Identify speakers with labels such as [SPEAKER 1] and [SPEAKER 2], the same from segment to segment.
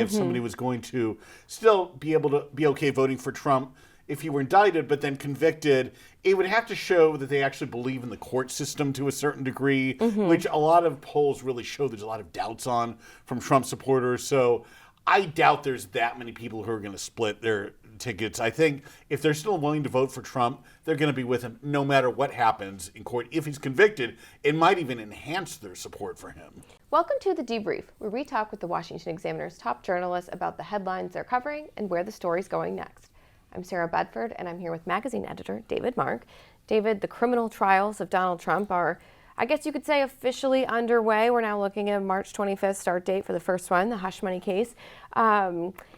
[SPEAKER 1] if somebody was going to still be able to be okay voting for Trump if he were indicted but then convicted, it would have to show that they actually believe in the court system to a certain degree, which a lot of polls really show there's a lot of doubts on from Trump supporters. So I doubt there's that many people who are going to split their tickets. I think if they're still willing to vote for Trump, they're going to be with him no matter what happens in court. If he's convicted, it might even enhance their support for him.
[SPEAKER 2] Welcome to The Debrief, where we talk with the Washington Examiner's top journalists about the headlines they're covering and where the story's going next. I'm Sarah Bedford, and I'm here with magazine editor David Mark. David, the criminal trials of Donald Trump are, I guess you could say, officially underway. We're now looking at March 25th start date for the first one, the hush money case.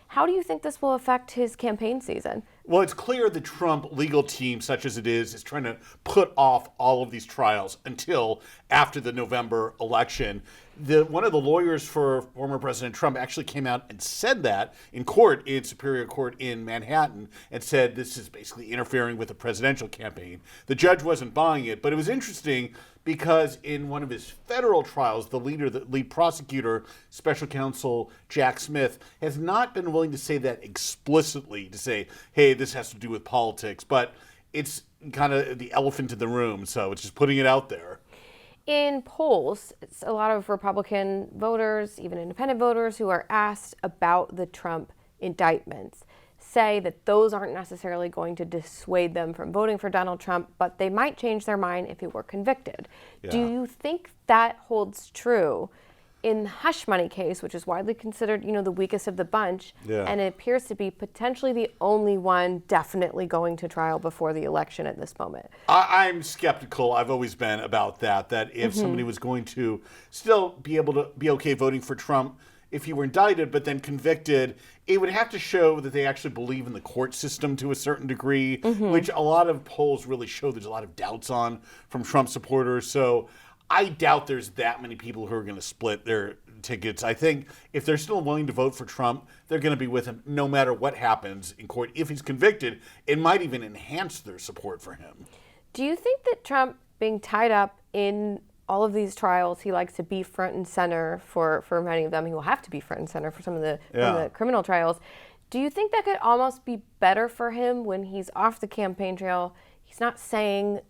[SPEAKER 2] How do you think this will affect his campaign season?
[SPEAKER 1] Well, it's clear the Trump legal team, such as it is trying to put off all of these trials until after the November election. One of the lawyers for former President Trump actually came out and said that in court, in Superior Court in Manhattan, and said this is basically interfering with the presidential campaign. The judge wasn't buying it, but it was interesting because in one of his federal trials, the lead prosecutor, special counsel Jack Smith, has not been willing to say that explicitly, to say, hey, this has to do with politics, but it's kind of the elephant in the room, so it's just putting it out there.
[SPEAKER 2] In polls, it's a lot of Republican voters, even independent voters, who are asked about the Trump indictments, say that those aren't necessarily going to dissuade them from voting for Donald Trump, but they might change their mind if he were convicted. Yeah. Do you think that holds true in the hush money case, which is widely considered, the weakest of the bunch, and it appears to be potentially the only one definitely going to trial before the election at this moment?
[SPEAKER 1] I'm skeptical. I've always been about that if somebody was going to still be able to be okay voting for Trump if he were indicted but then convicted, it would have to show that they actually believe in the court system to a certain degree, which a lot of polls really show there's a lot of doubts on from Trump supporters. So I doubt there's that many people who are going to split their tickets. I think if they're still willing to vote for Trump, they're going to be with him no matter what happens in court. If he's convicted, it might even enhance their support for him.
[SPEAKER 2] Do you think that Trump being tied up in all of these trials, he likes to be front and center for many of them? He will have to be front and center for some of the criminal trials. Do you think that could almost be better for him when he's off the campaign trail? He's not saying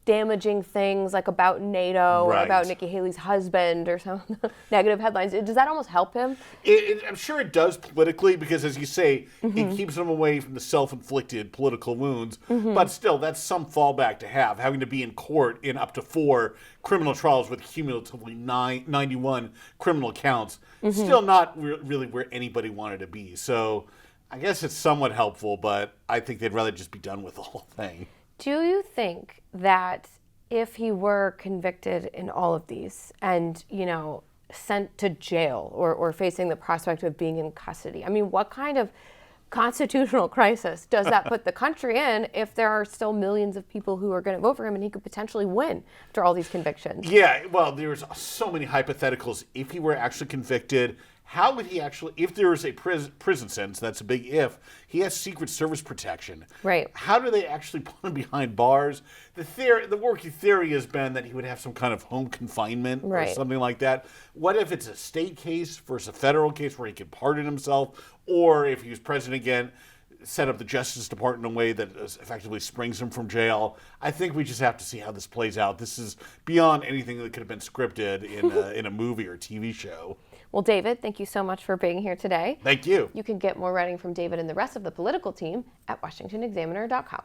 [SPEAKER 2] damaging things like about NATO or about Nikki Haley's husband or some negative headlines. Does that almost help him?
[SPEAKER 1] I'm sure it does politically because, as you say, it keeps him away from the self-inflicted political wounds. But still, that's some fallback to have, having to be in court in up to 4 criminal trials with cumulatively 91 criminal counts. Still not really where anybody wanted to be. So I guess it's somewhat helpful, but I think they'd rather just be done with the whole thing.
[SPEAKER 2] Do you think that if he were convicted in all of these and, sent to jail or facing the prospect of being in custody, what kind of constitutional crisis does that put the country in if there are still millions of people who are going to vote for him and he could potentially win after all these convictions?
[SPEAKER 1] Yeah, well, there's so many hypotheticals. If he were actually convicted, how would he actually, if there is a prison sentence, that's a big if, he has Secret Service protection.
[SPEAKER 2] Right.
[SPEAKER 1] How do they actually put him behind bars? The working theory has been that he would have some kind of home confinement or something like that. What if it's a state case versus a federal case where he could pardon himself? Or if he was president again, set up the Justice Department in a way that effectively springs him from jail. I think we just have to see how this plays out. This is beyond anything that could have been scripted in a movie or TV show.
[SPEAKER 2] Well, David, thank you so much for being here today.
[SPEAKER 1] Thank you.
[SPEAKER 2] You can get more writing from David and the rest of the political team at washingtonexaminer.com.